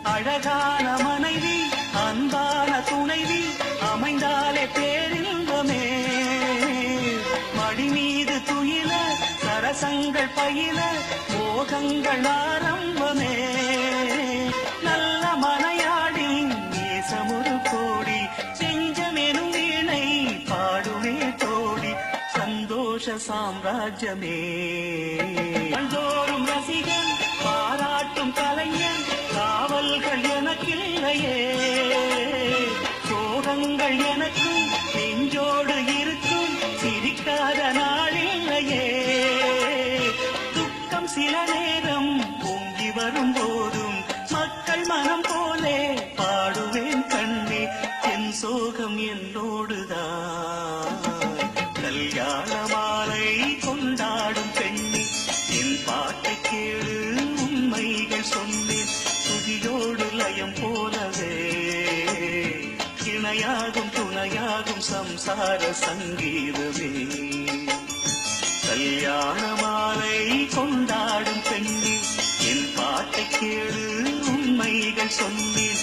அழகான மனைவி அன்பான துணைவி அமைந்தாலே பேரின்பமே. மடி மீது துயில சரசங்கள் பயில மோகங்கள் ஆரம்பமே. நல்ல மனையாடி நேசமொரு கோடி செஞ்சமெனும் வீணை பாடுமே தோடி சந்தோஷ சாம்ராஜ்யமே. கண்டோறும் ரசிகன் பாராட்டும் கலைஞன் காவல்கள் எனக்கில்லையே. சோகங்கள் எனக்கும் நெஞ்சோடு இருக்கும் சிரிக்காத நாளில்லையே. துக்கம் சில நேரம் பொங்கி வரும் போதும் மக்கள் மனம் போலே பாடுவேன் கண்ணே. என் சோகம் என்னோடுதான். கல்யாண மாலை கொண்டாடும் பெண்ணே என் பாட்டை கேளு உண்மைகள் சொன்னேன். துதியோடு லயம் போலவே இணையாகும் துணையாகும் சம்சார சங்கீதமே. கல்யாண மாலை கொண்டாடும் பெண்ணே என் பாட்டை கேளு உண்மைகள் சொன்னேன்.